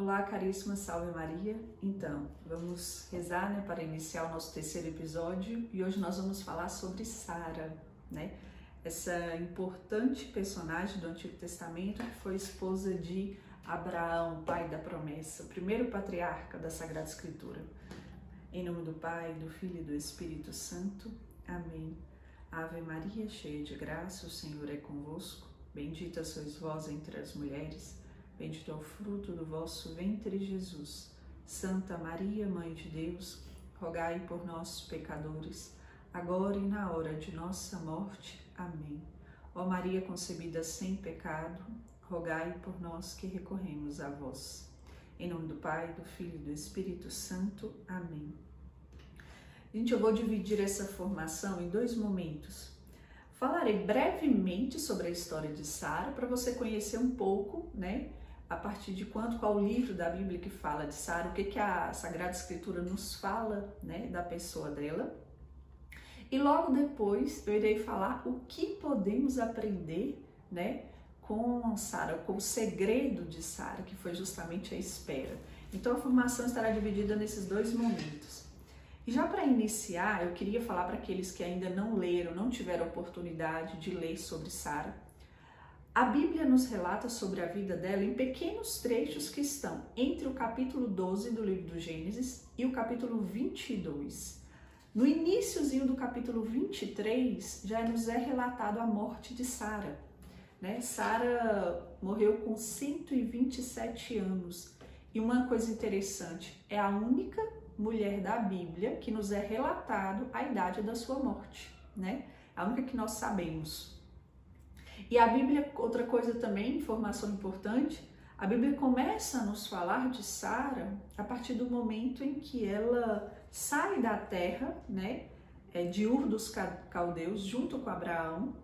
Olá, caríssima, salve Maria. Então, vamos rezar, para iniciar o nosso terceiro episódio e hoje nós vamos falar sobre Sara, Essa importante personagem do Antigo Testamento que foi esposa de Abraão, pai da promessa, o primeiro patriarca da Sagrada Escritura. Em nome do Pai, do Filho e do Espírito Santo. Amém. Ave Maria, cheia de graça, o Senhor é convosco. Bendita sois vós entre as mulheres. Bendito é o fruto do vosso ventre, Jesus. Santa Maria, Mãe de Deus, rogai por nós, pecadores, agora e na hora de nossa morte. Amém. Ó Maria concebida sem pecado, rogai por nós que recorremos a vós. Em nome do Pai, do Filho e do Espírito Santo. Amém. Gente, eu vou dividir essa formação em dois momentos. Falarei brevemente sobre a história de Sara, para você conhecer um pouco, a partir de qual livro da Bíblia que fala de Sara, o que a Sagrada Escritura nos fala, da pessoa dela. E logo depois eu irei falar o que podemos aprender, com Sara, com o segredo de Sara, que foi justamente a espera. Então a formação estará dividida nesses dois momentos. E já para iniciar, eu queria falar para aqueles que ainda não leram, não tiveram oportunidade de ler sobre Sara. A Bíblia nos relata sobre a vida dela em pequenos trechos que estão entre o capítulo 12 do livro do Gênesis e o capítulo 22. No iniciozinho do capítulo 23, já nos é relatado a morte de Sara. Sara morreu com 127 anos. E uma coisa interessante, é a única mulher da Bíblia que nos é relatado a idade da sua morte, A única que nós sabemos. E a Bíblia, outra coisa também, informação importante, a Bíblia começa a nos falar de Sara a partir do momento em que ela sai da terra, de Ur dos Caldeus, junto com Abraão,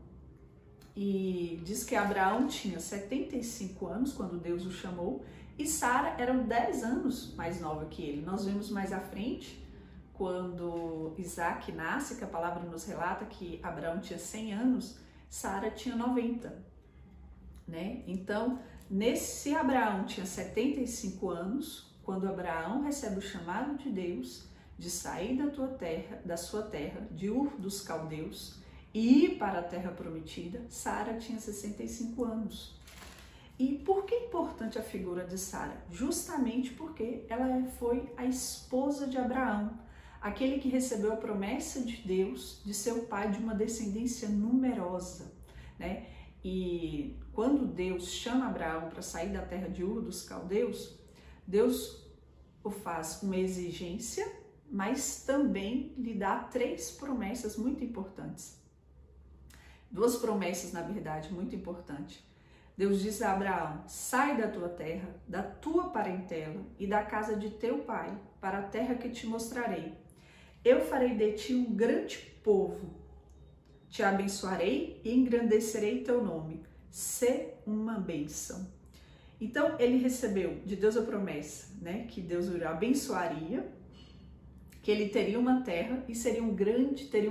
e diz que Abraão tinha 75 anos quando Deus o chamou, e Sara era 10 anos mais nova que ele. Nós vemos mais à frente, quando Isaac nasce, que a palavra nos relata que Abraão tinha 100 anos, Sara tinha 90, Então, se Abraão tinha 75 anos, quando Abraão recebe o chamado de Deus de sair da sua terra, de Ur dos Caldeus, e ir para a terra prometida, Sara tinha 65 anos. E por que é importante a figura de Sara? Justamente porque ela foi a esposa de Abraão, aquele que recebeu a promessa de Deus de ser o pai de uma descendência numerosa, E quando Deus chama Abraão para sair da terra de Ur dos Caldeus, Deus o faz com uma exigência, mas também lhe dá 3 promessas muito importantes. 2 promessas, na verdade, muito importantes. Deus diz a Abraão: sai da tua terra, da tua parentela e da casa de teu pai, para a terra que te mostrarei. Eu farei de ti um grande povo, te abençoarei e engrandecerei teu nome. Sê uma bênção. Então, ele recebeu de Deus a promessa, que Deus o abençoaria, que ele teria uma terra e teria um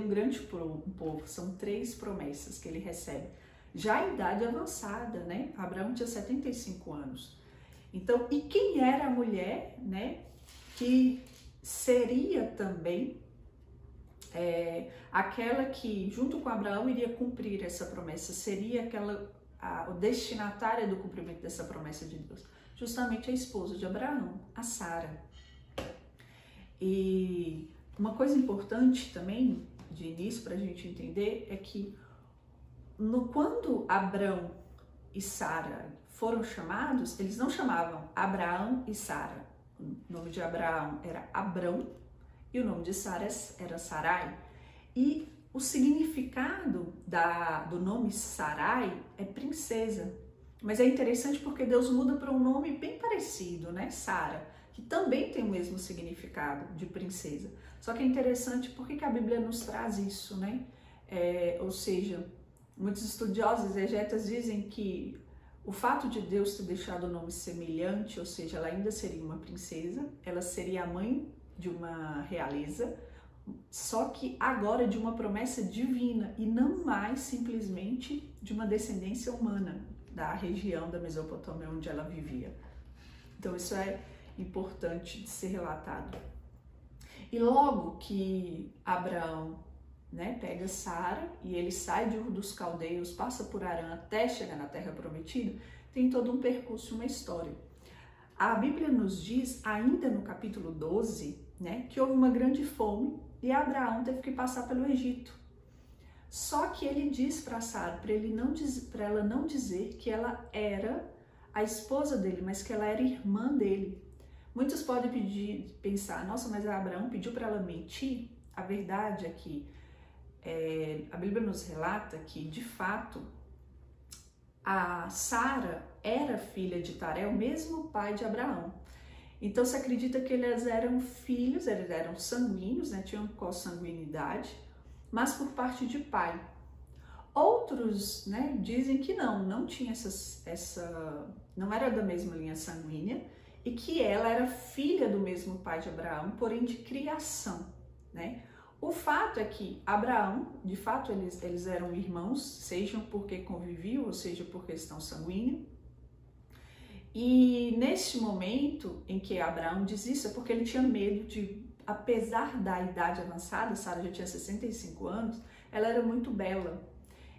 grande povo. São 3 promessas que ele recebe. Já em idade avançada, Abraão tinha 75 anos. Então, e quem era a mulher, que seria também aquela que, junto com Abraão, iria cumprir essa promessa, seria a destinatária do cumprimento dessa promessa de Deus, justamente a esposa de Abraão, a Sara. E uma coisa importante também, de início, para a gente entender, é que quando Abrão e Sara foram chamados, eles não chamavam Abraão e Sara. O nome de Abraão era Abrão e o nome de Sara era Sarai. E o significado do nome Sarai é princesa. Mas é interessante porque Deus muda para um nome bem parecido, Sara, que também tem o mesmo significado de princesa. Só que é interessante porque a Bíblia nos traz isso, ou seja, muitos estudiosos exegetas dizem que o fato de Deus ter deixado o nome semelhante, ou seja, ela ainda seria uma princesa, ela seria a mãe de uma realeza, só que agora de uma promessa divina e não mais simplesmente de uma descendência humana da região da Mesopotâmia onde ela vivia. Então isso é importante de ser relatado. E logo que Abraão, né, pega Sara e ele sai de Ur dos Caldeus, passa por Harã até chegar na Terra Prometida, tem todo um percurso, uma história. A Bíblia nos diz, ainda no capítulo 12, né, que houve uma grande fome e Abraão teve que passar pelo Egito. Só que ele diz para Sara, para ela não dizer que ela era a esposa dele, mas que ela era irmã dele. Muitos podem pensar, nossa, mas Abraão pediu para ela mentir? A verdade é que a Bíblia nos relata que, de fato, a Sara era filha de Taré, o mesmo pai de Abraão. Então se acredita que eles eram filhos, eles eram sanguíneos, né, tinham consanguinidade, mas por parte de pai. Outros, né, dizem que não tinha não era da mesma linha sanguínea e que ela era filha do mesmo pai de Abraão, porém de criação, né? O fato é que Abraão, de fato, eles eram irmãos, sejam porque conviviam, ou seja, por questão sanguínea. E neste momento em que Abraão diz isso, é porque ele tinha medo de, apesar da idade avançada, Sara já tinha 65 anos, ela era muito bela.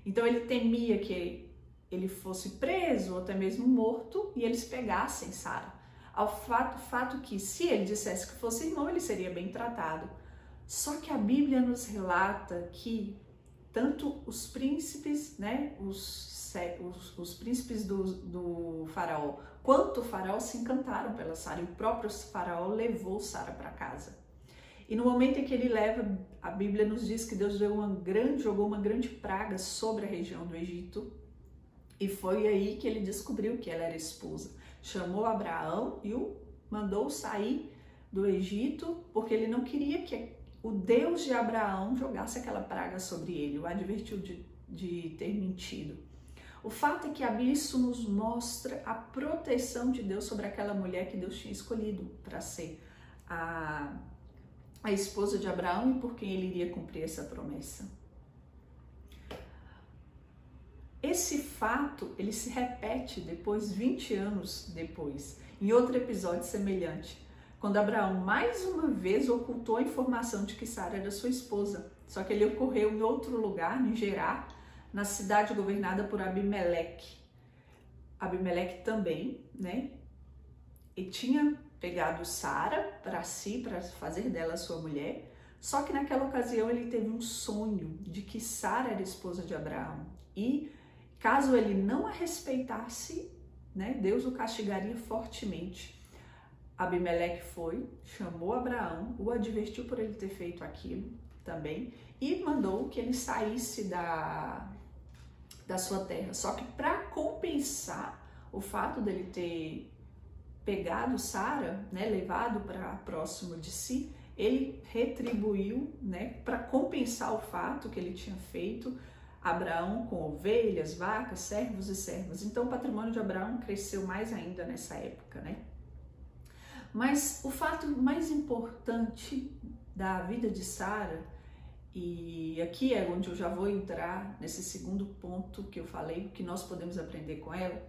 Então ele temia que ele fosse preso ou até mesmo morto e eles pegassem Sara. Ao fato que, se ele dissesse que fosse irmão, ele seria bem tratado. Só que a Bíblia nos relata que tanto os príncipes, né, os príncipes do faraó, quanto o faraó se encantaram pela Sara, e o próprio faraó levou Sara para casa. E no momento em que ele leva, a Bíblia nos diz que Deus jogou uma grande praga sobre a região do Egito, e foi aí que ele descobriu que ela era esposa. Chamou Abraão e o mandou sair do Egito, porque ele não queria que o Deus de Abraão jogasse aquela praga sobre ele, o advertiu de ter mentido. O fato é que isso nos mostra a proteção de Deus sobre aquela mulher que Deus tinha escolhido para ser a esposa de Abraão e por quem ele iria cumprir essa promessa. Esse fato, ele se repete depois, 20 anos depois, em outro episódio semelhante, quando Abraão mais uma vez ocultou a informação de que Sara era sua esposa. Só que ele ocorreu em outro lugar, em Gerar, na cidade governada por Abimeleque. Abimeleque também, né? E tinha pegado Sara para si, para fazer dela sua mulher. Só que naquela ocasião ele teve um sonho de que Sara era esposa de Abraão. E caso ele não a respeitasse, né, Deus o castigaria fortemente. Abimeleque foi, chamou Abraão, o advertiu por ele ter feito aquilo também e mandou que ele saísse da sua terra. Só que para compensar o fato dele ter pegado Sara, né, levado para próximo de si, ele retribuiu, né, para compensar o fato que ele tinha feito, Abraão com ovelhas, vacas, servos e servas. Então o patrimônio de Abraão cresceu mais ainda nessa época, né? Mas o fato mais importante da vida de Sara, e aqui é onde eu já vou entrar nesse segundo ponto que eu falei, que nós podemos aprender com ela,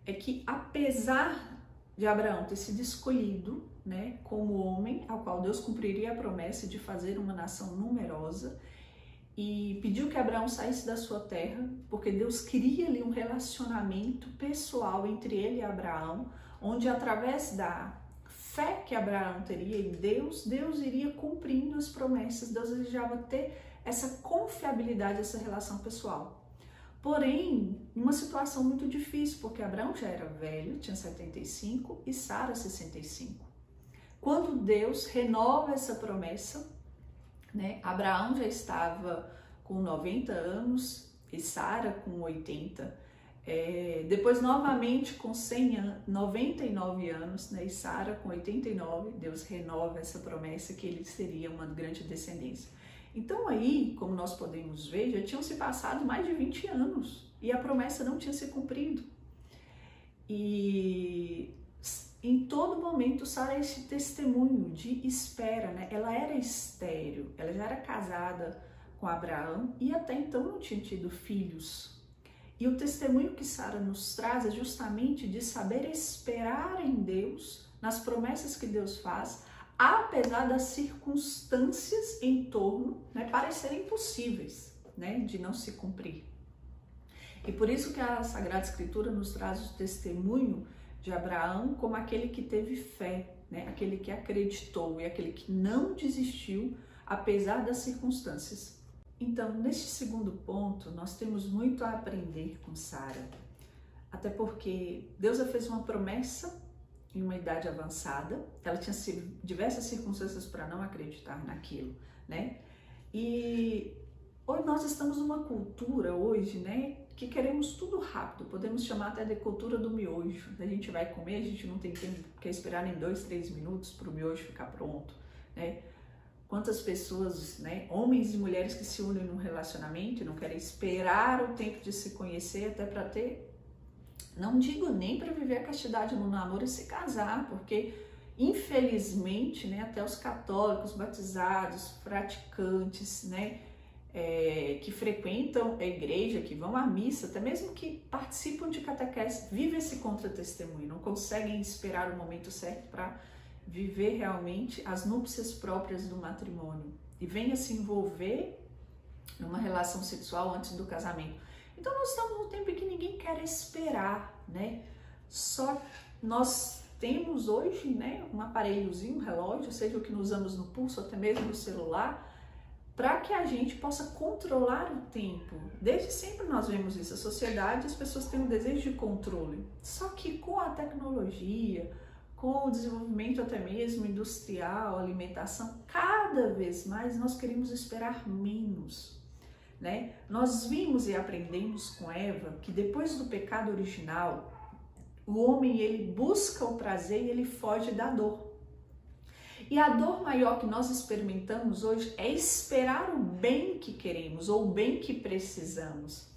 é que apesar de Abraão ter sido escolhido, né, como homem ao qual Deus cumpriria a promessa de fazer uma nação numerosa, e pediu que Abraão saísse da sua terra, porque Deus queria ali um relacionamento pessoal entre ele e Abraão, onde através da fé que Abraão teria em Deus, Deus iria cumprindo as promessas, Deus desejava ter essa confiabilidade, essa relação pessoal. Porém, uma situação muito difícil, porque Abraão já era velho, tinha 75, e Sara 65. Quando Deus renova essa promessa, né, Abraão já estava com 90 anos e Sara com 80. Depois novamente com 99 anos, né, e Sara com 89, Deus renova essa promessa que ele seria uma grande descendência. Então aí, como nós podemos ver, já tinham se passado mais de 20 anos e a promessa não tinha se cumprido. E em todo momento Sara é esse testemunho de espera, né? Ela era estéril, ela já era casada com Abraão e até então não tinha tido filhos. E o testemunho que Sara nos traz é justamente de saber esperar em Deus, nas promessas que Deus faz, apesar das circunstâncias em torno, né, parecerem impossíveis, né, de não se cumprir. E por isso que a Sagrada Escritura nos traz o testemunho de Abraão como aquele que teve fé, né, aquele que acreditou e aquele que não desistiu, apesar das circunstâncias. Então, neste segundo ponto, nós temos muito a aprender com Sara, até porque Deus já fez uma promessa em uma idade avançada, ela tinha diversas circunstâncias para não acreditar naquilo, né? E hoje nós estamos numa cultura hoje, né, que queremos tudo rápido, podemos chamar até de cultura do miojo. A gente vai comer, a gente não tem tempo, quer esperar nem 2, 3 minutos para o miojo ficar pronto, né? Quantas pessoas, né, homens e mulheres que se unem num relacionamento e não querem esperar o tempo de se conhecer até para ter, não digo nem para viver a castidade no namoro e se casar, porque infelizmente, né, até os católicos batizados, praticantes, né, que frequentam a igreja, que vão à missa, até mesmo que participam de catequese, vivem esse contra-testemunho, não conseguem esperar o momento certo para viver realmente as núpcias próprias do matrimônio e venha se envolver numa relação sexual antes do casamento. Então nós estamos num tempo em que ninguém quer esperar, né? Só nós temos hoje, né, um aparelhozinho, um relógio, seja o que nós usamos no pulso, até mesmo no celular, para que a gente possa controlar o tempo. Desde sempre nós vemos isso, a sociedade, as pessoas têm um desejo de controle. Só que com a tecnologia, com o desenvolvimento até mesmo industrial, alimentação, cada vez mais nós queremos esperar menos, né? Nós vimos e aprendemos com Eva que depois do pecado original, o homem ele busca o prazer e ele foge da dor. E a dor maior que nós experimentamos hoje é esperar o bem que queremos ou o bem que precisamos.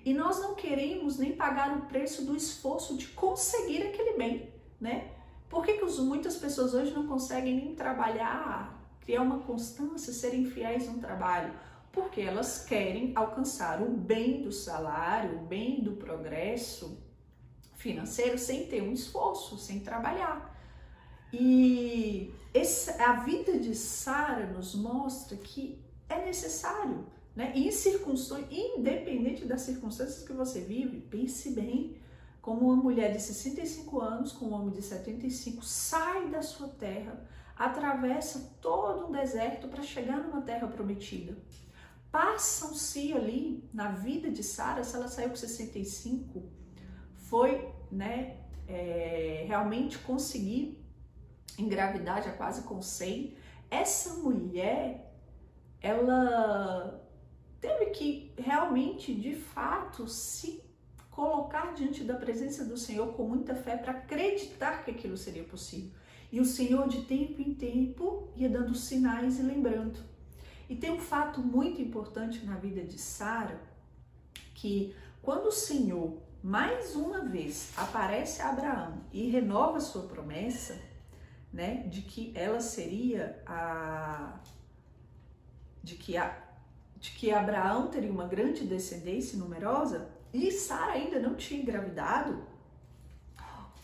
E nós não queremos nem pagar o preço do esforço de conseguir aquele bem, né? Por que muitas pessoas hoje não conseguem nem trabalhar, criar uma constância, serem fiéis no trabalho? Porque elas querem alcançar o bem do salário, o bem do progresso financeiro sem ter um esforço, sem trabalhar. E a vida de Sara nos mostra que é necessário, né? E independente das circunstâncias que você vive, pense bem, como uma mulher de 65 anos com um homem de 75 sai da sua terra, atravessa todo um deserto para chegar numa terra prometida. Passam-se ali na vida de Sara, se ela saiu com 65, foi, né, realmente conseguir engravidar já quase com 100. Essa mulher, ela teve que realmente, de fato, se colocar diante da presença do Senhor com muita fé para acreditar que aquilo seria possível. E o Senhor, de tempo em tempo, ia dando sinais e lembrando. E tem um fato muito importante na vida de Sara, que quando o Senhor, mais uma vez, aparece a Abraão e renova a sua promessa, né, de que ela seria de que Abraão teria uma grande descendência numerosa, e Sara ainda não tinha engravidado.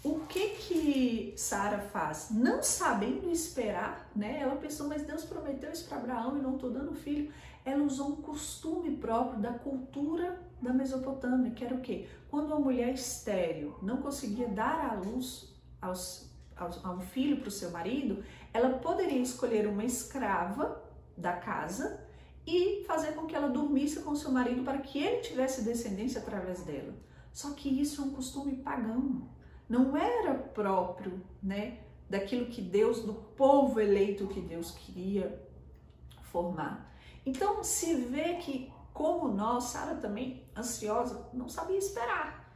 O que Sara faz? Não sabendo esperar, né? Ela pensou, mas Deus prometeu isso para Abraão e não estou dando filho. Ela usou um costume próprio da cultura da Mesopotâmia, que era o quê? Quando uma mulher estéril não conseguia dar à luz a um filho para o seu marido, ela poderia escolher uma escrava da casa e fazer com que ela dormisse com seu marido para que ele tivesse descendência através dela. Só que isso é um costume pagão, não era próprio, né, daquilo que Deus, do povo eleito que Deus queria formar. Então se vê que, como nós, Sara também, ansiosa, não sabia esperar.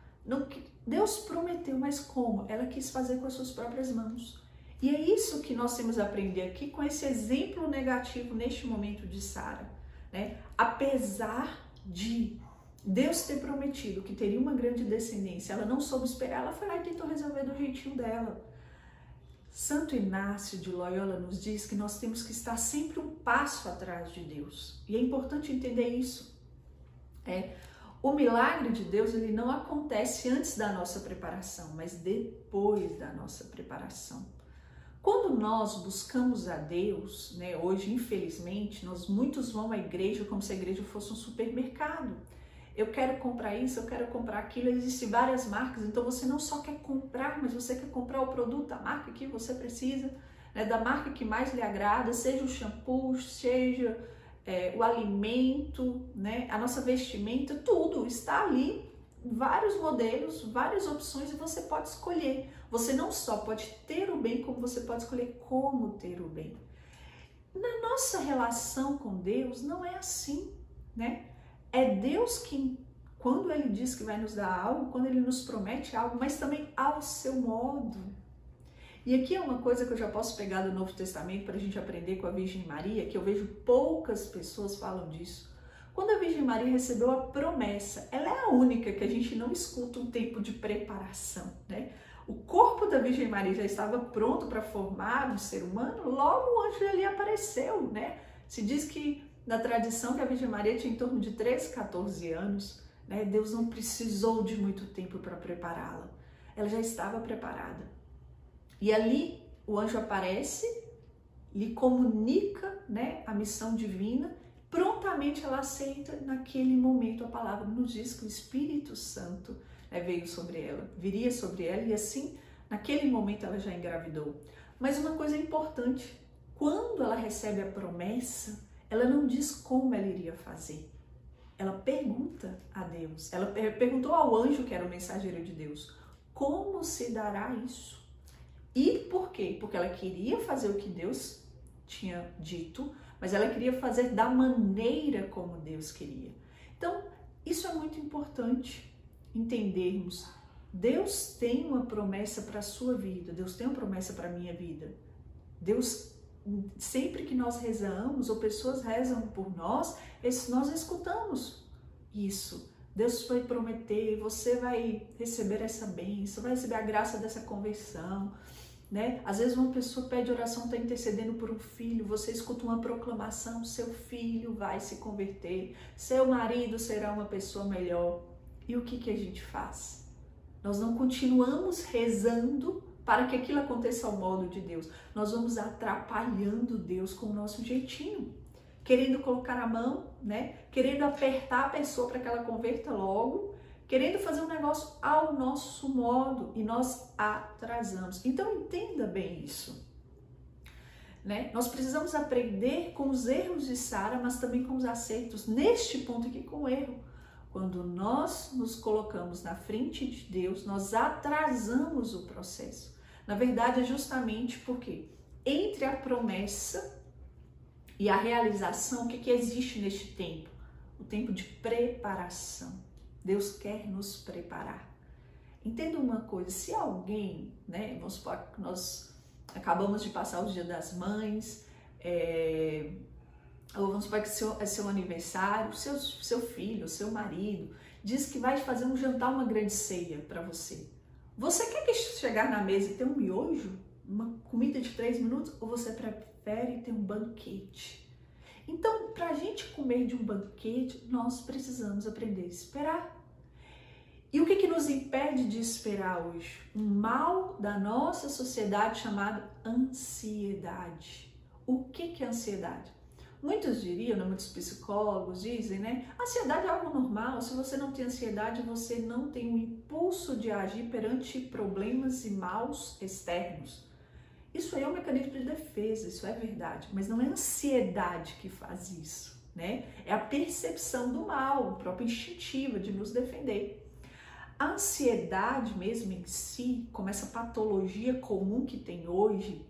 Deus prometeu, mas como? Ela quis fazer com as suas próprias mãos. E é isso que nós temos a aprender aqui com esse exemplo negativo neste momento de Sara, né? Apesar de Deus ter prometido que teria uma grande descendência, ela não soube esperar, ela foi lá e tentou resolver do jeitinho dela. Santo Inácio de Loyola nos diz que nós temos que estar sempre um passo atrás de Deus. E é importante entender isso. O milagre de Deus, ele não acontece antes da nossa preparação, mas depois da nossa preparação. Quando nós buscamos a Deus, né, hoje, infelizmente, muitos vão à igreja como se a igreja fosse um supermercado. Eu quero comprar isso, eu quero comprar aquilo, existem várias marcas, então você não só quer comprar, mas você quer comprar o produto, a marca que você precisa, né, da marca que mais lhe agrada, seja o shampoo, seja o alimento, né, a nossa vestimenta, tudo está ali, vários modelos, várias opções e você pode escolher. Você não só pode ter o bem, como você pode escolher como ter o bem. Na nossa relação com Deus não é assim, né? É Deus que, quando Ele diz que vai nos dar algo, quando Ele nos promete algo, mas também ao seu modo. E aqui é uma coisa que eu já posso pegar do Novo Testamento para a gente aprender com a Virgem Maria, que eu vejo poucas pessoas falam disso. Quando a Virgem Maria recebeu a promessa, ela é a única que a gente não escuta um tempo de preparação, né? O corpo da Virgem Maria já estava pronto para formar um ser humano, logo o anjo ali apareceu, né? Se diz que na tradição que a Virgem Maria tinha em torno de 13, 14 anos, né? Deus não precisou de muito tempo para prepará-la. Ela já estava preparada. E ali o anjo aparece, lhe comunica, né, a missão divina, prontamente ela aceita. Naquele momento a palavra nos diz que o Espírito Santo, né, veio sobre ela, viria sobre ela e assim, naquele momento ela já engravidou. Mas uma coisa importante, quando ela recebe a promessa, ela não diz como ela iria fazer. Ela pergunta a Deus, ela perguntou ao anjo que era o mensageiro de Deus, como se dará isso? E por quê? Porque ela queria fazer o que Deus tinha dito, mas ela queria fazer da maneira como Deus queria. Então, isso é muito importante entendermos. Deus tem uma promessa para a sua vida, Deus tem uma promessa para a minha vida. Deus, sempre que nós rezamos, ou pessoas rezam por nós escutamos isso. Deus vai prometer, você vai receber essa bênção, vai receber a graça dessa conversão, né? Às vezes uma pessoa pede oração, está intercedendo por um filho, você escuta uma proclamação, seu filho vai se converter, seu marido será uma pessoa melhor. E o que a gente faz? Nós não continuamos rezando para que aquilo aconteça ao modo de Deus. Nós vamos atrapalhando Deus com o nosso jeitinho, querendo colocar a mão, né? Querendo apertar a pessoa para que ela converta logo, querendo fazer um negócio ao nosso modo e nós atrasamos. Então entenda bem isso, né? Nós precisamos aprender com os erros de Sara, mas também com os acertos. Neste ponto aqui, com o erro, quando nós nos colocamos na frente de Deus, nós atrasamos o processo. Na verdade, é justamente porque entre a promessa e a realização, o que existe neste tempo? O tempo de preparação. Deus quer nos preparar. Entenda uma coisa, se alguém, né, vamos supor que nós acabamos de passar o Dia das Mães, ou vamos supor que é seu aniversário, seu filho, seu marido, diz que vai fazer um jantar, uma grande ceia para você. Você quer que chegar na mesa e ter um miojo, uma comida de 3 minutos, ou você prefere ter um banquete? Então, para a gente comer de um banquete, nós precisamos aprender a esperar. E o que nos impede de esperar hoje? Um mal da nossa sociedade chamado ansiedade. O que é ansiedade? Muitos diriam, né, muitos psicólogos dizem, né? Ansiedade é algo normal. Se você não tem ansiedade, você não tem o impulso de agir perante problemas e maus externos. Isso aí é um mecanismo de defesa, isso é verdade, mas não é a ansiedade que faz isso, né? É a percepção do mal, o próprio instintivo de nos defender. A ansiedade mesmo em si, como essa patologia comum que tem hoje,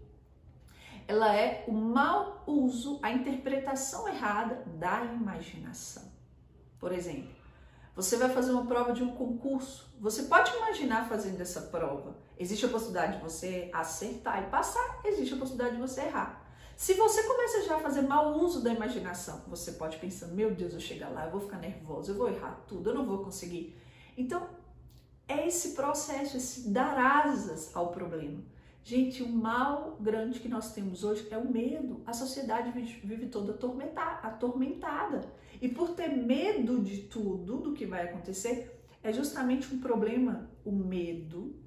ela é o mau uso, a interpretação errada da imaginação. Por exemplo, você vai fazer uma prova de um concurso, você pode imaginar fazendo essa prova. Existe a possibilidade de você acertar e passar, existe a possibilidade de você errar. Se você começa já a fazer mau uso da imaginação, você pode pensar, meu Deus, eu chegar lá, eu vou ficar nervoso, eu vou errar tudo, eu não vou conseguir. Então, é esse processo, esse dar asas ao problema. Gente, o mal grande que nós temos hoje é o medo. A sociedade vive toda atormentada. E por ter medo de tudo do que vai acontecer, é justamente um problema. O medo,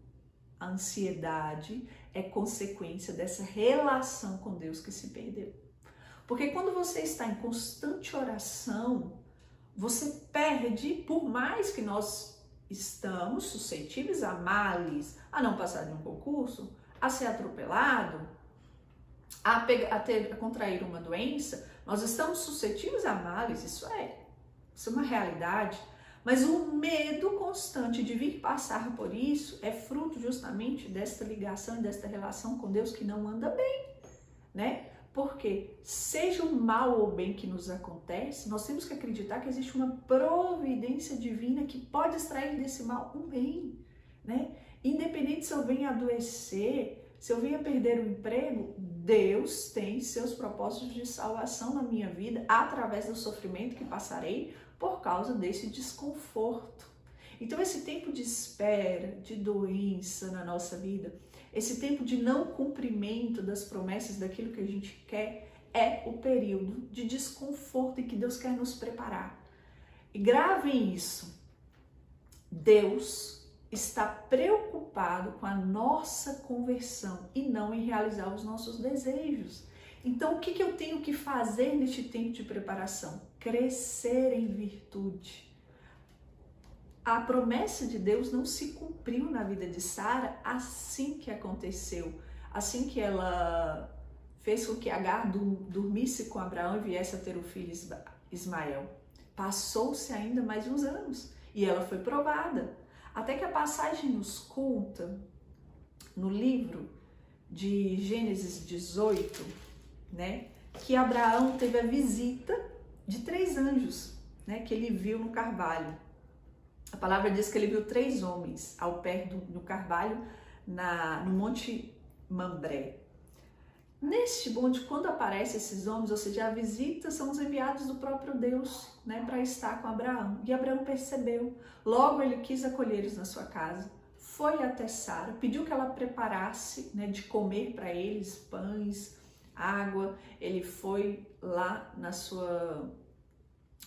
a ansiedade, é consequência dessa relação com Deus que se perdeu. Porque quando você está em constante oração, você perde, por mais que nós estamos suscetíveis a males, a não passar de um concurso, a ser atropelado, a contrair uma doença, nós estamos suscetíveis a males, isso é uma realidade, mas o medo constante de vir passar por isso é fruto justamente desta ligação e desta relação com Deus que não anda bem, né? Porque seja o mal ou o bem que nos acontece, nós temos que acreditar que existe uma providência divina que pode extrair desse mal um bem, né? Independente se eu venha adoecer, se eu venha perder o emprego, Deus tem seus propósitos de salvação na minha vida através do sofrimento que passarei por causa desse desconforto. Então esse tempo de espera, de doença na nossa vida, esse tempo de não cumprimento das promessas daquilo que a gente quer, é o período de desconforto em que Deus quer nos preparar. E gravem isso. Deus está preocupado com a nossa conversão e não em realizar os nossos desejos. Então, o que eu tenho que fazer neste tempo de preparação? Crescer em virtude. A promessa de Deus não se cumpriu na vida de Sara assim que aconteceu, assim que ela fez com que Agar dormisse com Abraão e viesse a ter o filho Ismael. Passou-se ainda mais uns anos e ela foi provada. Até que a passagem nos conta, no livro de Gênesis 18, né, que Abraão teve a visita de 3 anjos, né, que ele viu no carvalho. A palavra diz que ele viu 3 homens ao pé do carvalho no Monte Mambré. Neste monte, quando aparecem esses homens, ou seja, a visita, são os enviados do próprio Deus, né, para estar com Abraão. E Abraão percebeu. Logo ele quis acolhê-los na sua casa. Foi até Sara, pediu que ela preparasse, né, de comer para eles pães, água. Ele foi lá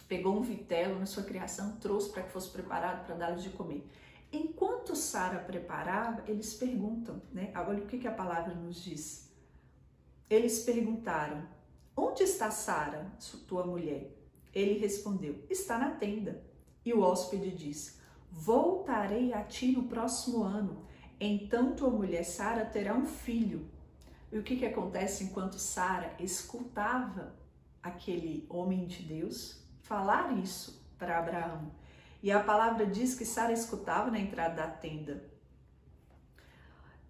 pegou um vitelo na sua criação, trouxe para que fosse preparado para dar-lhes de comer. Enquanto Sara preparava, eles perguntam, né? Olha o que a palavra nos diz. Eles perguntaram: onde está Sara, tua mulher? Ele respondeu: está na tenda. E o hóspede disse: voltarei a ti no próximo ano. Então tua mulher Sara terá um filho. E o que acontece enquanto Sara escutava aquele homem de Deus falar isso para Abraão? E a palavra diz que Sara escutava na entrada da tenda.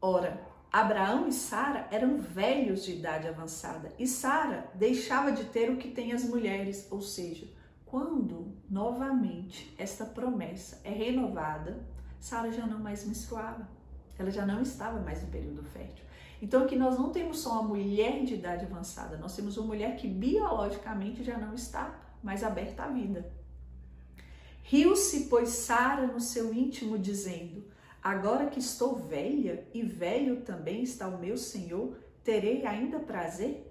Ora, Abraão e Sara eram velhos de idade avançada e Sara deixava de ter o que têm as mulheres, ou seja, quando novamente esta promessa é renovada, Sara já não mais menstruava, ela já não estava mais em período fértil. Então aqui nós não temos só uma mulher de idade avançada, nós temos uma mulher que biologicamente já não está mais aberta à vida. Riu-se, pois, Sara no seu íntimo, dizendo: agora que estou velha e velho também está o meu Senhor, terei ainda prazer?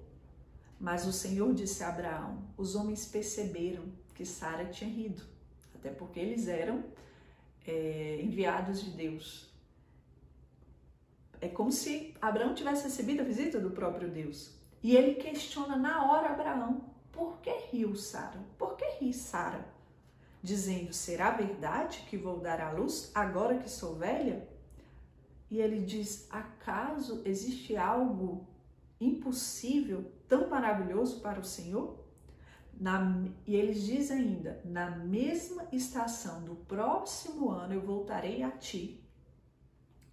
Mas o Senhor disse a Abraão: os homens perceberam que Sara tinha rido, até porque eles eram enviados de Deus. É como se Abraão tivesse recebido a visita do próprio Deus. E ele questiona na hora Abraão: por que riu Sara? Por que ri Sara? Dizendo: será verdade que vou dar à luz agora que sou velha? E ele diz: acaso existe algo impossível, tão maravilhoso para o Senhor? E eles dizem ainda: na mesma estação do próximo ano eu voltarei a ti,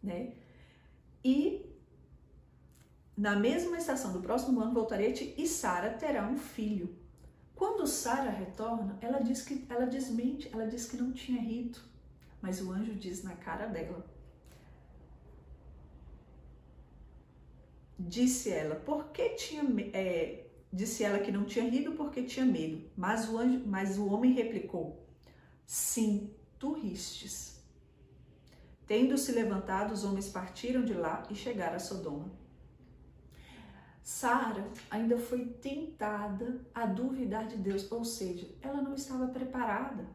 né? E na mesma estação do próximo ano voltarei a ti e Sara terá um filho. Quando Sara retorna, ela desmente, ela diz que não tinha rido, mas o anjo diz na cara dela. Disse ela que não tinha rido porque tinha medo, mas o homem replicou: sim, tu ristes. Tendo se levantado, os homens partiram de lá e chegaram a Sodoma. Sara ainda foi tentada a duvidar de Deus, ou seja, ela não estava preparada.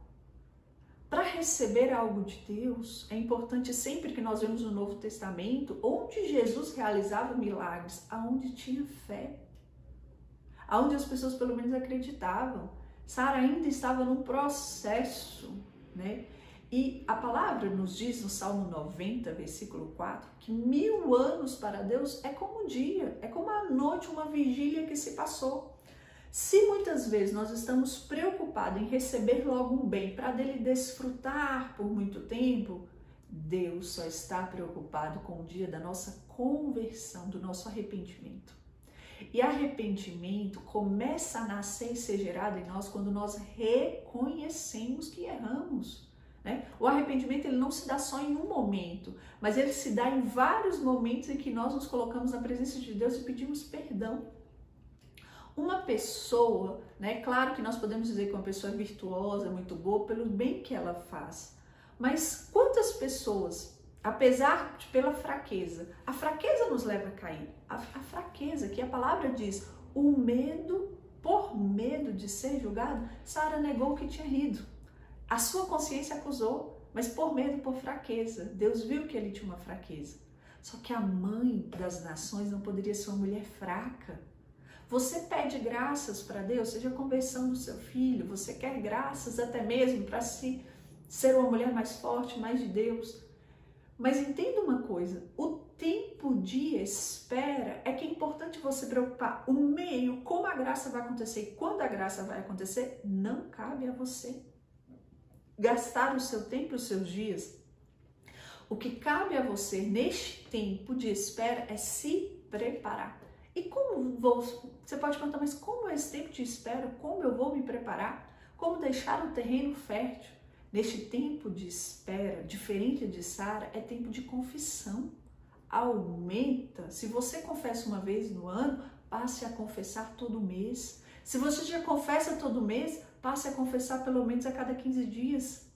Para receber algo de Deus, é importante sempre que nós vemos no Novo Testamento, onde Jesus realizava milagres, aonde tinha fé, aonde as pessoas pelo menos acreditavam. Sara ainda estava num processo, né? E a palavra nos diz no Salmo 90, versículo 4, que 1000 anos para Deus é como um dia, é como a noite, uma vigília que se passou. Se muitas vezes nós estamos preocupados em receber logo um bem para dele desfrutar por muito tempo, Deus só está preocupado com o dia da nossa conversão, do nosso arrependimento. E arrependimento começa a nascer e ser gerado em nós quando nós reconhecemos que erramos. Né? O arrependimento ele não se dá só em um momento, mas ele se dá em vários momentos em que nós nos colocamos na presença de Deus e pedimos perdão. Uma pessoa, né, claro que nós podemos dizer que uma pessoa é virtuosa, muito boa, pelo bem que ela faz, mas quantas pessoas, apesar de pela fraqueza, a fraqueza nos leva a cair, a fraqueza que a palavra diz, o medo, por medo de ser julgado, Sara negou que tinha rido. A sua consciência acusou, mas por medo, por fraqueza. Deus viu que ele tinha uma fraqueza. Só que a mãe das nações não poderia ser uma mulher fraca. Você pede graças para Deus, seja a conversão do seu filho, você quer graças até mesmo para ser uma mulher mais forte, mais de Deus. Mas entenda uma coisa, o tempo de espera é que é importante você preocupar o meio, como a graça vai acontecer e quando a graça vai acontecer, não cabe a você. Gastar o seu tempo e os seus dias. O que cabe a você neste tempo de espera é se preparar. E você pode perguntar, mas como é esse tempo de espera? Como eu vou me preparar? Como deixar o terreno fértil? Neste tempo de espera, diferente de Sara, é tempo de confissão. Aumenta. Se você confessa uma vez no ano, passe a confessar todo mês. Se você já confessa todo mês, passe a confessar pelo menos a cada 15 dias.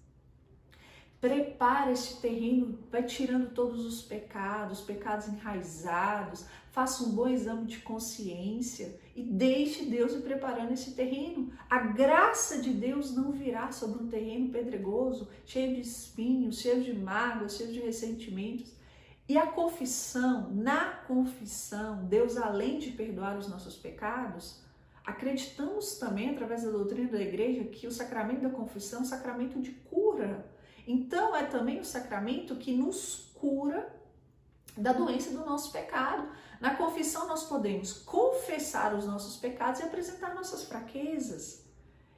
Prepara este terreno, vai tirando todos os pecados enraizados, faça um bom exame de consciência e deixe Deus ir preparando esse terreno. A graça de Deus não virá sobre um terreno pedregoso, cheio de espinhos, cheio de mágoas, cheio de ressentimentos. E a confissão, na confissão, Deus além de perdoar os nossos pecados, acreditamos também, através da doutrina da igreja, que o sacramento da confissão é um sacramento de cura. Então, é também o sacramento que nos cura da doença do nosso pecado. Na confissão, nós podemos confessar os nossos pecados e apresentar nossas fraquezas.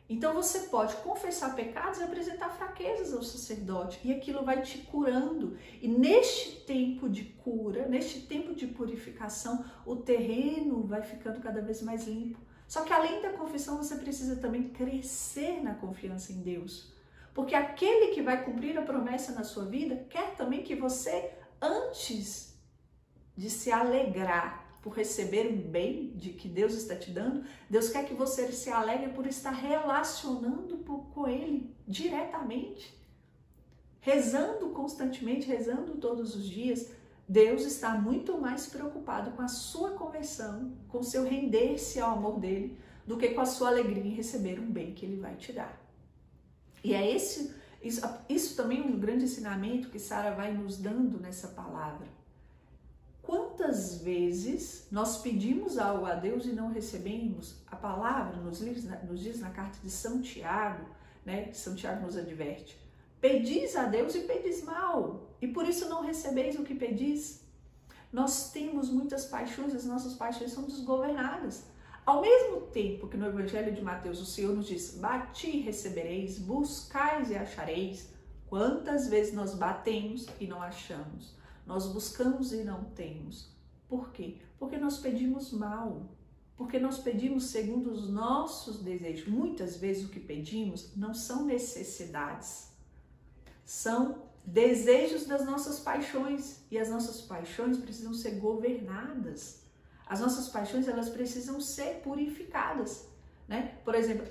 Então, você pode confessar pecados e apresentar fraquezas ao sacerdote, e aquilo vai te curando. E neste tempo de cura, neste tempo de purificação, o terreno vai ficando cada vez mais limpo. Só que além da confissão, você precisa também crescer na confiança em Deus. Porque aquele que vai cumprir a promessa na sua vida, quer também que você, antes de se alegrar por receber um bem de que Deus está te dando, Deus quer que você se alegre por estar relacionando com Ele diretamente. Rezando constantemente, rezando todos os dias, Deus está muito mais preocupado com a sua conversão, com o seu render-se ao amor dele, do que com a sua alegria em receber um bem que ele vai te dar. E é isso também é um grande ensinamento que Sara vai nos dando nessa palavra. Quantas vezes nós pedimos algo a Deus e não recebemos? A palavra nos diz na carta de São Tiago, né? São Tiago nos adverte. Pedis a Deus e pedis mal, e por isso não recebeis o que pedis. Nós temos muitas paixões, as nossas paixões são desgovernadas. Ao mesmo tempo que no Evangelho de Mateus o Senhor nos diz, bati e recebereis, buscais e achareis, quantas vezes nós batemos e não achamos, nós buscamos e não temos. Por quê? Porque nós pedimos mal, porque nós pedimos segundo os nossos desejos. Muitas vezes o que pedimos não são necessidades, são desejos das nossas paixões, e as nossas paixões precisam ser governadas. As nossas paixões, elas precisam ser purificadas, né? Por exemplo,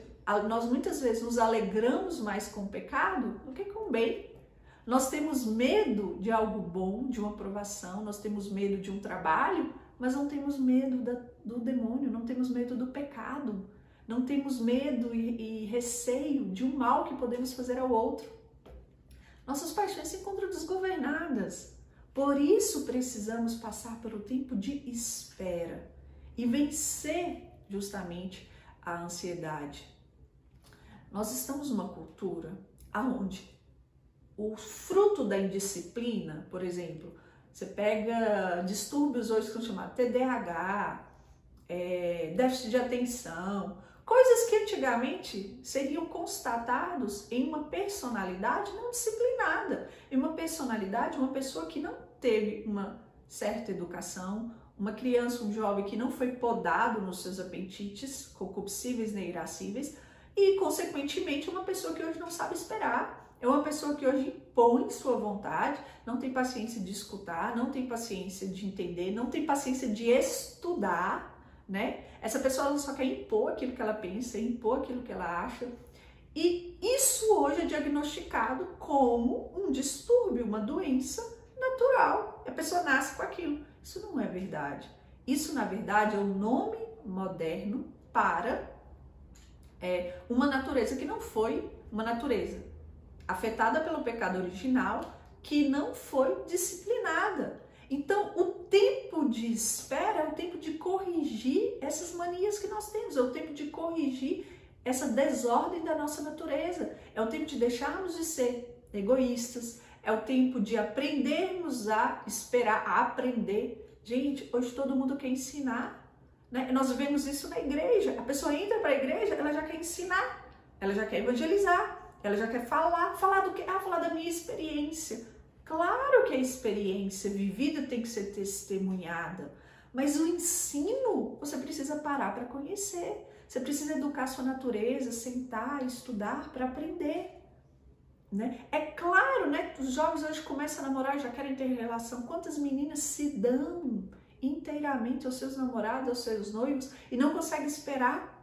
nós muitas vezes nos alegramos mais com o pecado do que com o bem. Nós temos medo de algo bom, de uma aprovação, nós temos medo de um trabalho, mas não temos medo do demônio, não temos medo do pecado, não temos medo e receio de um mal que podemos fazer ao outro. Nossas paixões se encontram desgovernadas. Por isso precisamos passar pelo tempo de espera e vencer justamente a ansiedade. Nós estamos numa cultura onde o fruto da indisciplina, por exemplo, você pega distúrbios hoje que são chamados TDAH, déficit de atenção, coisas que antigamente seriam constatados em uma personalidade não disciplinada, em uma personalidade, uma pessoa que não teve uma certa educação, uma criança, um jovem que não foi podado nos seus apetites concupiscíveis nem irascíveis e, consequentemente, uma pessoa que hoje não sabe esperar. É uma pessoa que hoje impõe sua vontade, não tem paciência de escutar, não tem paciência de entender, não tem paciência de estudar, né? Essa pessoa ela só quer impor aquilo que ela pensa, impor aquilo que ela acha. E isso hoje é diagnosticado como um distúrbio, uma doença natural. A pessoa nasce com aquilo. Isso não é verdade. Isso, na verdade, é o nome moderno para uma natureza que não foi uma natureza afetada pelo pecado original, que não foi disciplinada. Então, o tempo de espera é o tempo de corrigir essas manias que nós temos, é o tempo de corrigir essa desordem da nossa natureza, é o tempo de deixarmos de ser egoístas, é o tempo de aprendermos a esperar, a aprender. Gente, hoje todo mundo quer ensinar, né? Nós vemos isso na igreja. A pessoa entra para a igreja, ela já quer ensinar, ela já quer evangelizar, ela já quer falar do quê? Falar da minha experiência. Claro que a experiência vivida tem que ser testemunhada, mas o ensino você precisa parar para conhecer. Você precisa educar sua natureza, sentar, estudar para aprender, né? É claro, né? Os jovens hoje começam a namorar e já querem ter relação. Quantas meninas se dão inteiramente aos seus namorados, aos seus noivos e não conseguem esperar?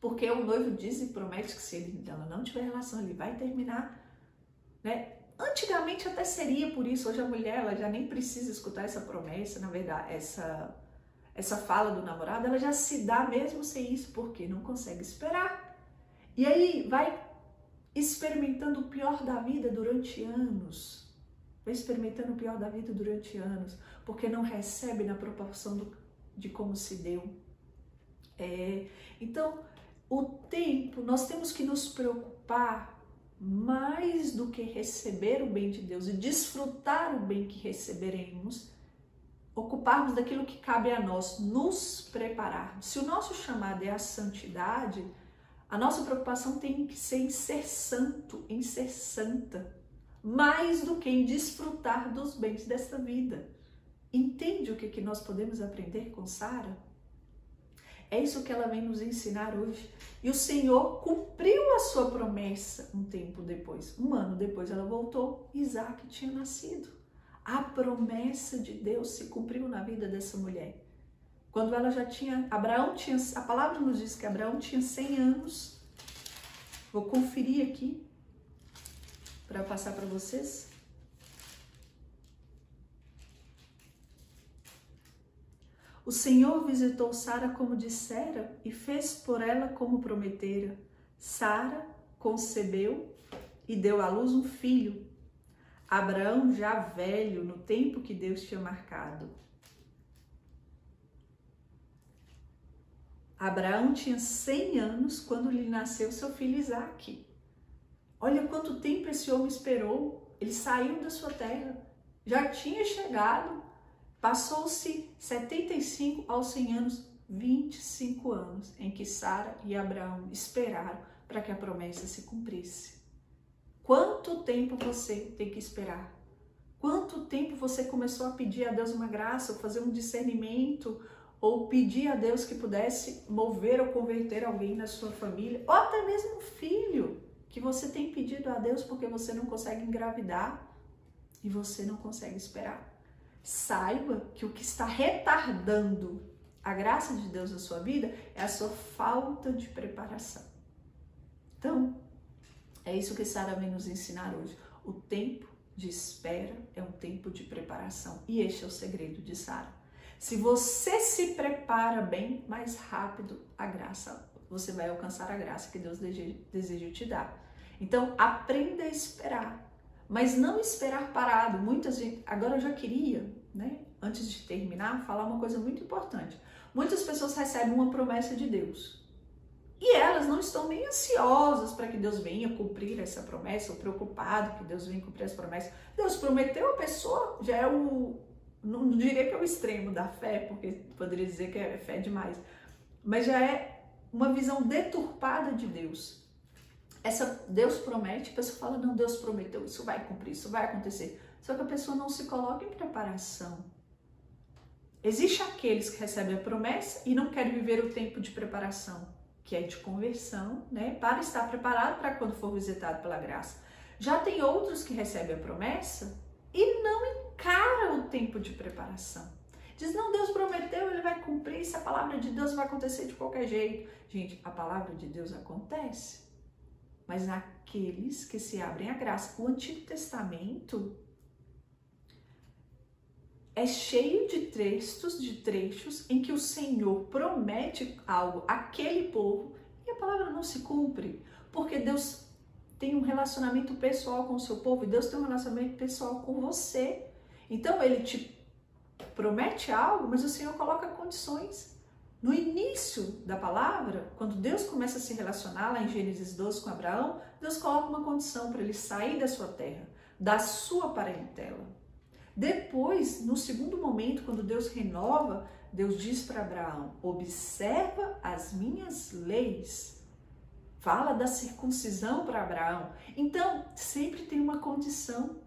Porque o noivo diz e promete que se ela não tiver relação, ele vai terminar, né? Antigamente até seria por isso, hoje a mulher ela já nem precisa escutar essa promessa, na verdade, essa fala do namorado, ela já se dá mesmo sem isso, porque não consegue esperar. E aí vai experimentando o pior da vida durante anos, vai experimentando o pior da vida durante anos, porque não recebe na proporção de como se deu. Então, o tempo, nós temos que nos preocupar mais do que receber o bem de Deus e desfrutar o bem que receberemos, ocuparmos daquilo que cabe a nós, nos prepararmos. Se o nosso chamado é a santidade, a nossa preocupação tem que ser em ser santo, em ser santa, mais do que em desfrutar dos bens desta vida. Entende o que nós podemos aprender com Sara? É isso que ela vem nos ensinar hoje. E o Senhor cumpriu a sua promessa um tempo depois. Um ano depois ela voltou, Isaac tinha nascido. A promessa de Deus se cumpriu na vida dessa mulher. Quando ela já tinha, a palavra nos diz que Abraão tinha 100 anos. Vou conferir aqui para passar para vocês. O Senhor visitou Sara como dissera e fez por ela como prometera. Sara concebeu e deu à luz um filho. Abraão já velho no tempo que Deus tinha marcado. Abraão tinha 100 anos quando lhe nasceu seu filho Isaque. Olha quanto tempo esse homem esperou. Ele saiu da sua terra, já tinha chegado. Passou-se 75 aos 100 anos, 25 anos em que Sara e Abraão esperaram para que a promessa se cumprisse. Quanto tempo você tem que esperar? Quanto tempo você começou a pedir a Deus uma graça, ou fazer um discernimento, ou pedir a Deus que pudesse mover ou converter alguém na sua família, ou até mesmo um filho que você tem pedido a Deus porque você não consegue engravidar e você não consegue esperar? Saiba que o que está retardando a graça de Deus na sua vida é a sua falta de preparação. Então, é isso que Sara vem nos ensinar hoje. O tempo de espera, é um tempo de preparação. E este é o segredo de Sara. Se você se prepara bem, mais rápido você vai alcançar a graça que Deus deseja te dar. Então, aprenda a esperar, mas não esperar parado. Agora eu já queria, antes de terminar, falar uma coisa muito importante. Muitas pessoas recebem uma promessa de Deus e elas não estão nem ansiosas para que Deus venha cumprir essa promessa, ou preocupado que Deus venha cumprir essa promessa. Deus prometeu, a pessoa já é não diria que é o extremo da fé, porque poderia dizer que é fé demais, mas já é uma visão deturpada de Deus. Deus promete, a pessoa fala, não, Deus prometeu, isso vai cumprir, isso vai acontecer. Só que a pessoa não se coloca em preparação. Existem aqueles que recebem a promessa e não querem viver o tempo de preparação, que é de conversão, para estar preparado para quando for visitado pela graça. Já tem outros que recebem a promessa e não encara o tempo de preparação. Diz, não, Deus prometeu, ele vai cumprir, isso a palavra de Deus vai acontecer de qualquer jeito. Gente, a palavra de Deus acontece, mas naqueles que se abrem à graça. O Antigo Testamento é cheio de trechos em que o Senhor promete algo àquele povo e a palavra não se cumpre, porque Deus tem um relacionamento pessoal com o seu povo e Deus tem um relacionamento pessoal com você. Então ele te promete algo, mas o Senhor coloca condições. No início da palavra, quando Deus começa a se relacionar lá em Gênesis 12 com Abraão, Deus coloca uma condição para ele sair da sua terra, da sua parentela. Depois, no segundo momento, quando Deus renova, Deus diz para Abraão, observa as minhas leis. Fala da circuncisão para Abraão. Então, sempre tem uma condição.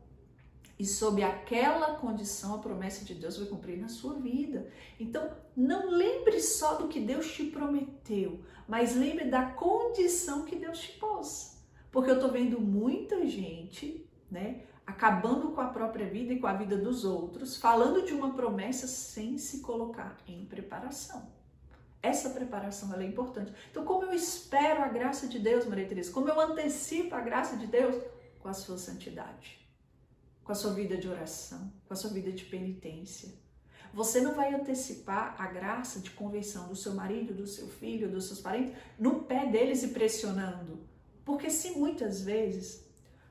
E sob aquela condição, a promessa de Deus vai cumprir na sua vida. Então, não lembre só do que Deus te prometeu, mas lembre da condição que Deus te pôs. Porque eu estou vendo muita gente, acabando com a própria vida e com a vida dos outros, falando de uma promessa sem se colocar em preparação. Essa preparação ela é importante. Então, como eu espero a graça de Deus, Maria Teresa? Como eu antecipo a graça de Deus? Com a sua santidade, com a sua vida de oração, com a sua vida de penitência. Você não vai antecipar a graça de conversão do seu marido, do seu filho, dos seus parentes, no pé deles e pressionando. Porque se muitas vezes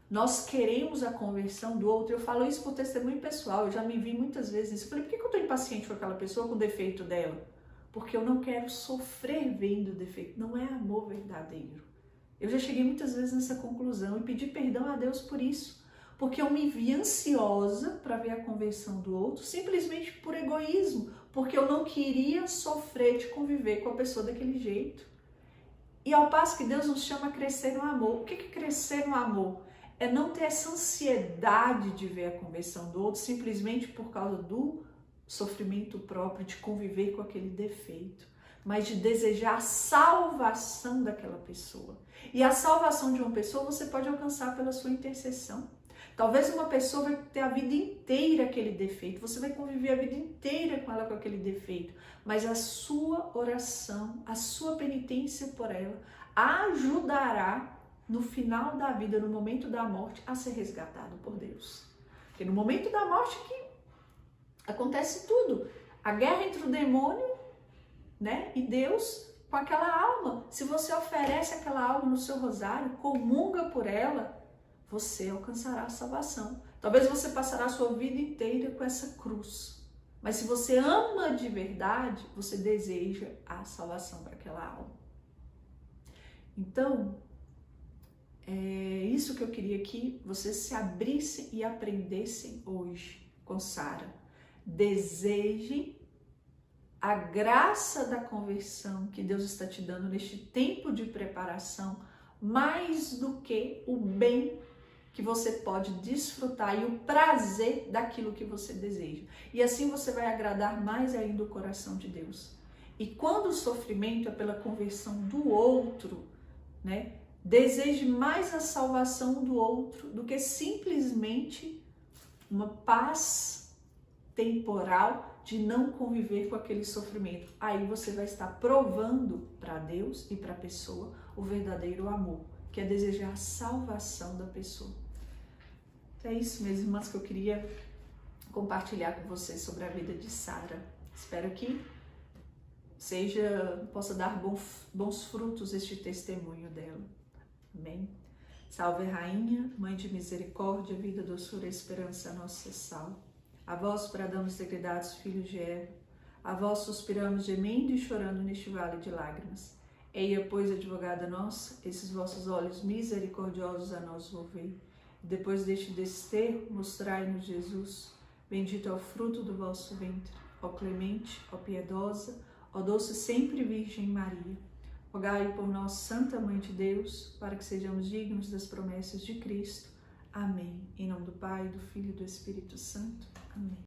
nós queremos a conversão do outro, eu falo isso por testemunho pessoal, eu já me vi muitas vezes nisso. Eu falei, por que eu estou impaciente com aquela pessoa, com o defeito dela? Porque eu não quero sofrer vendo o defeito. Não é amor verdadeiro. Eu já cheguei muitas vezes nessa conclusão e pedi perdão a Deus por isso. Porque eu me vi ansiosa para ver a conversão do outro, simplesmente por egoísmo. Porque eu não queria sofrer de conviver com a pessoa daquele jeito. E ao passo que Deus nos chama a crescer no amor. O que é crescer no amor? É não ter essa ansiedade de ver a conversão do outro simplesmente por causa do sofrimento próprio, de conviver com aquele defeito, mas de desejar a salvação daquela pessoa. E a salvação de uma pessoa você pode alcançar pela sua intercessão. Talvez uma pessoa vai ter a vida inteira aquele defeito, você vai conviver a vida inteira com ela com aquele defeito, mas a sua oração, a sua penitência por ela ajudará no final da vida, no momento da morte, a ser resgatado por Deus. Porque no momento da morte que acontece tudo. A guerra entre o demônio, e Deus com aquela alma. Se você oferece aquela alma no seu rosário, comunga por ela, você alcançará a salvação. Talvez você passará a sua vida inteira com essa cruz. Mas se você ama de verdade, você deseja a salvação para aquela alma. Então, é isso que eu queria que vocês se abrissem e aprendessem hoje com Sara. Deseje a graça da conversão que Deus está te dando neste tempo de preparação, mais do que o bem que você pode desfrutar e o prazer daquilo que você deseja. E assim você vai agradar mais ainda o coração de Deus. E quando o sofrimento é pela conversão do outro, deseje mais a salvação do outro do que simplesmente uma paz temporal de não conviver com aquele sofrimento. Aí você vai estar provando para Deus e para a pessoa o verdadeiro amor, que é desejar a salvação da pessoa. Então é isso, minhas irmãs, que eu queria compartilhar com vocês sobre a vida de Sara. Espero que possa dar bons frutos este testemunho dela. Amém? Salve Rainha, Mãe de misericórdia, vida, doçura, esperança, nossa sal. A vós bradamos degredados, filhos de Eva, a vós suspiramos gemendo e chorando neste vale de lágrimas. Eia, pois, advogada nossa, esses vossos olhos misericordiosos a nós volvei. E depois deste desterro, mostrai-nos Jesus. Bendito é o fruto do vosso ventre. Ó clemente, ó piedosa, ó doce sempre Virgem Maria. Rogai por nós, Santa Mãe de Deus, para que sejamos dignos das promessas de Cristo. Amém. Em nome do Pai, do Filho e do Espírito Santo. Amém.